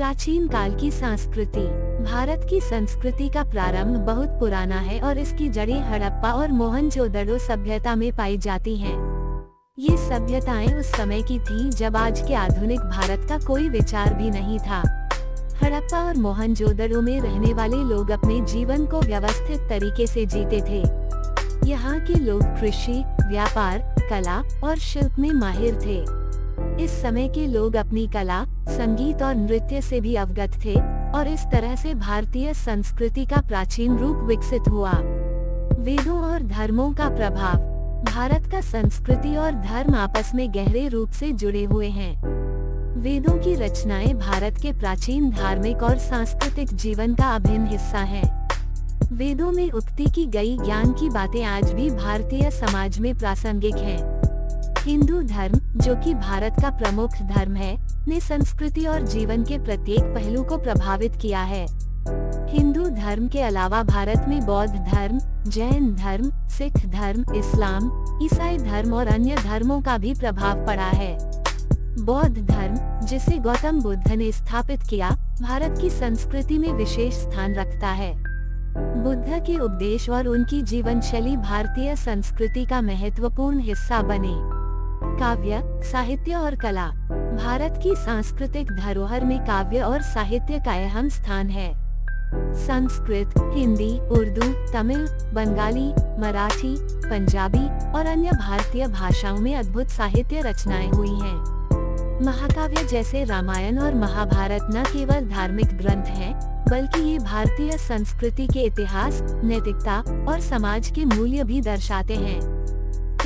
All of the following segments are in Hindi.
प्राचीन काल की संस्कृति। भारत की संस्कृति का प्रारंभ बहुत पुराना है और इसकी जड़ें हड़प्पा और मोहनजोदड़ो सभ्यता में पाई जाती हैं। ये सभ्यताएं उस समय की थीं जब आज के आधुनिक भारत का कोई विचार भी नहीं था। हड़प्पा और मोहनजोदड़ो में रहने वाले लोग अपने जीवन को व्यवस्थित तरीके से जीते थे। यहाँ के लोग कृषि, व्यापार, कला और शिल्प में माहिर थे। इस समय के लोग अपनी कला, संगीत और नृत्य से भी अवगत थे और इस तरह से भारतीय संस्कृति का प्राचीन रूप विकसित हुआ। वेदों और धर्मों का प्रभाव। भारत का संस्कृति और धर्म आपस में गहरे रूप से जुड़े हुए हैं। वेदों की रचनाएं भारत के प्राचीन धार्मिक और सांस्कृतिक जीवन का अभिन्न हिस्सा हैं। वेदों में उक्ति की गई ज्ञान की बातें आज भी भारतीय समाज में प्रासंगिक हैं। हिंदू धर्म, जो कि भारत का प्रमुख धर्म है, ने संस्कृति और जीवन के प्रत्येक पहलू को प्रभावित किया है। हिंदू धर्म के अलावा भारत में बौद्ध धर्म, जैन धर्म, सिख धर्म, इस्लाम, ईसाई धर्म और अन्य धर्मों का भी प्रभाव पड़ा है। बौद्ध धर्म, जिसे गौतम बुद्ध ने स्थापित किया, भारत की संस्कृति में विशेष स्थान रखता है। बुद्ध के उपदेश और उनकी जीवन शैली भारतीय संस्कृति का महत्वपूर्ण हिस्सा बने। काव्य, साहित्य और कला। भारत की सांस्कृतिक धरोहर में काव्य और साहित्य का अहम स्थान है। संस्कृत, हिंदी, उर्दू, तमिल, बंगाली, मराठी, पंजाबी और अन्य भारतीय भाषाओं में अद्भुत साहित्य रचनाएं हुई हैं। महाकाव्य जैसे रामायण और महाभारत न केवल धार्मिक ग्रंथ हैं, बल्कि ये भारतीय संस्कृति के इतिहास, नैतिकता और समाज के मूल्य भी दर्शाते हैं।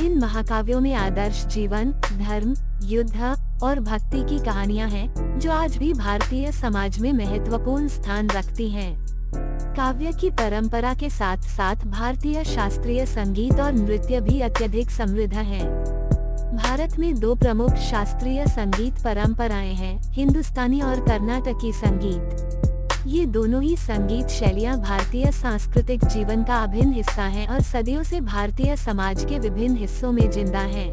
इन महाकाव्यों में आदर्श जीवन, धर्म, युद्ध और भक्ति की कहानियां हैं, जो आज भी भारतीय समाज में महत्वपूर्ण स्थान रखती हैं। काव्य की परंपरा के साथ साथ भारतीय शास्त्रीय संगीत और नृत्य भी अत्यधिक समृद्ध हैं। भारत में दो प्रमुख शास्त्रीय संगीत परंपराएं हैं, हिंदुस्तानी और कर्नाटकी संगीत। ये दोनों ही संगीत शैलियां भारतीय सांस्कृतिक जीवन का अभिन्न हिस्सा हैं और सदियों से भारतीय समाज के विभिन्न हिस्सों में जिंदा हैं।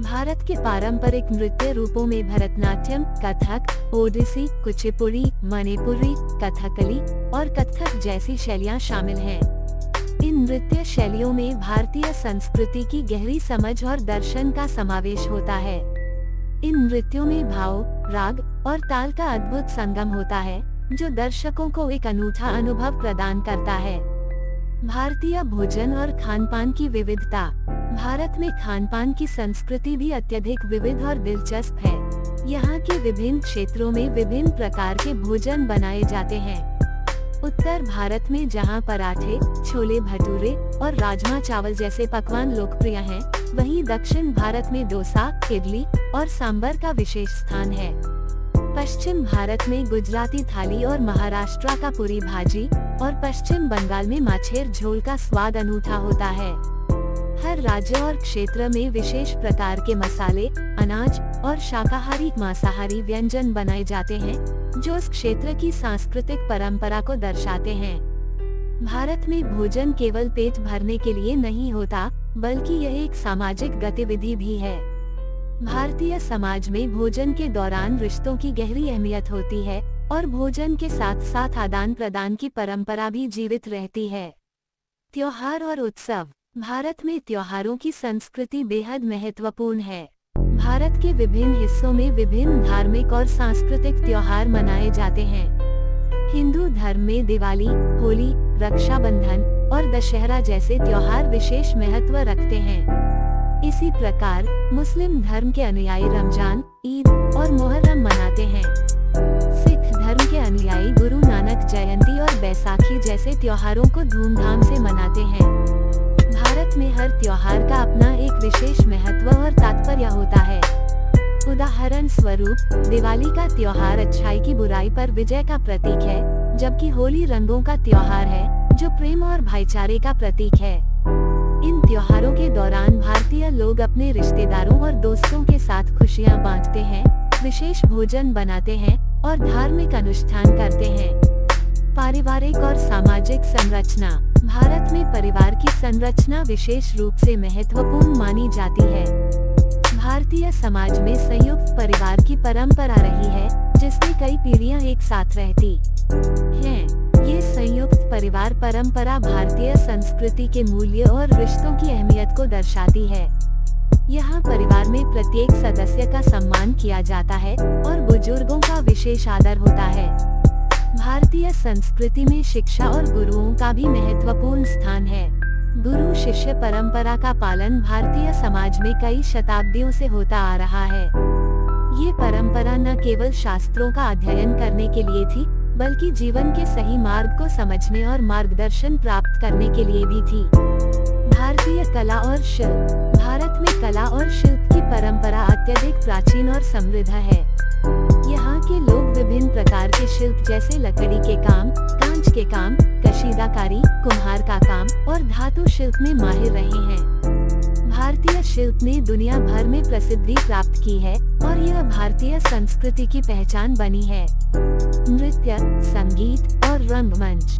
भारत के पारंपरिक नृत्य रूपों में भरतनाट्यम, कथक, ओडिसी, कुचिपुड़ी, मणिपुरी, कथकली और कथक जैसी शैलियां शामिल हैं। इन नृत्य शैलियों में भारतीय संस्कृति की गहरी समझ और दर्शन का समावेश होता है। इन नृत्यों में भाव, राग और ताल का अद्भुत संगम होता है, जो दर्शकों को एक अनूठा अनुभव प्रदान करता है। भारतीय भोजन और खानपान की विविधता। भारत में खानपान की संस्कृति भी अत्यधिक विविध और दिलचस्प है। यहाँ के विभिन्न क्षेत्रों में विभिन्न प्रकार के भोजन बनाए जाते हैं। उत्तर भारत में जहाँ पराठे, छोले भटूरे और राजमा चावल जैसे पकवान लोकप्रिय हैं, वहीं दक्षिण भारत में डोसा, इडली और सांभर का विशेष स्थान है। पश्चिम भारत में गुजराती थाली और महाराष्ट्र का पूरी भाजी और पश्चिम बंगाल में माछेर झोल का स्वाद अनूठा होता है। हर राज्य और क्षेत्र में विशेष प्रकार के मसाले, अनाज और शाकाहारी मांसाहारी व्यंजन बनाए जाते हैं, जो उस क्षेत्र की सांस्कृतिक परंपरा को दर्शाते हैं। भारत में भोजन केवल पेट भरने के लिए नहीं होता, बल्कि यह एक सामाजिक गतिविधि भी है। भारतीय समाज में भोजन के दौरान रिश्तों की गहरी अहमियत होती है और भोजन के साथ साथ आदान प्रदान की परंपरा भी जीवित रहती है। त्योहार और उत्सव। भारत में त्योहारों की संस्कृति बेहद महत्वपूर्ण है। भारत के विभिन्न हिस्सों में विभिन्न धार्मिक और सांस्कृतिक त्योहार मनाए जाते हैं। हिंदू धर्म में दिवाली, होली, रक्षाबंधन और दशहरा जैसे त्योहार विशेष महत्व रखते हैं। इसी प्रकार मुस्लिम धर्म के अनुयायी रमजान, ईद और मुहर्रम मनाते हैं। सिख धर्म के अनुयायी गुरु नानक जयंती और बैसाखी जैसे त्योहारों को धूमधाम से मनाते हैं। भारत में हर त्योहार का अपना एक विशेष महत्व और तात्पर्य होता है। उदाहरण स्वरूप, दिवाली का त्योहार अच्छाई की बुराई पर विजय का प्रतीक है, जबकि होली रंगों का त्योहार है, जो प्रेम और भाईचारे का प्रतीक है। इन त्योहारों के दौरान भारतीय लोग अपने रिश्तेदारों और दोस्तों के साथ खुशियां बांटते हैं, विशेष भोजन बनाते हैं और धार्मिक अनुष्ठान करते हैं। पारिवारिक और सामाजिक संरचना। भारत में परिवार की संरचना विशेष रूप से महत्वपूर्ण मानी जाती है। भारतीय समाज में संयुक्त परिवार की परंपरा रही है, जिसमें कई पीढ़ियां एक साथ रहती हैं। ये संयुक्त परिवार परंपरा भारतीय संस्कृति के मूल्य और रिश्तों की अहमियत को दर्शाती है। यहाँ परिवार में प्रत्येक सदस्य का सम्मान किया जाता है और बुजुर्गों का विशेष आदर होता है। भारतीय संस्कृति में शिक्षा और गुरुओं का भी महत्वपूर्ण स्थान है। गुरु शिष्य परंपरा का पालन भारतीय समाज में कई शताब्दियों से होता आ रहा है। ये परंपरा न केवल शास्त्रों का अध्ययन करने के लिए थी, बल्कि जीवन के सही मार्ग को समझने और मार्गदर्शन प्राप्त करने के लिए भी थी। भारतीय कला और शिल्प। भारत में कला और शिल्प की परंपरा अत्यधिक प्राचीन और समृद्ध है। यहाँ के लोग विभिन्न प्रकार के शिल्प जैसे लकड़ी के काम, कांच के काम, कशीदाकारी, कुम्हार का काम और धातु शिल्प में माहिर रहे हैं। भारतीय शिल्प ने दुनिया भर में प्रसिद्धि प्राप्त की है और यह भारतीय संस्कृति की पहचान बनी है। नृत्य, संगीत और रंगमंच।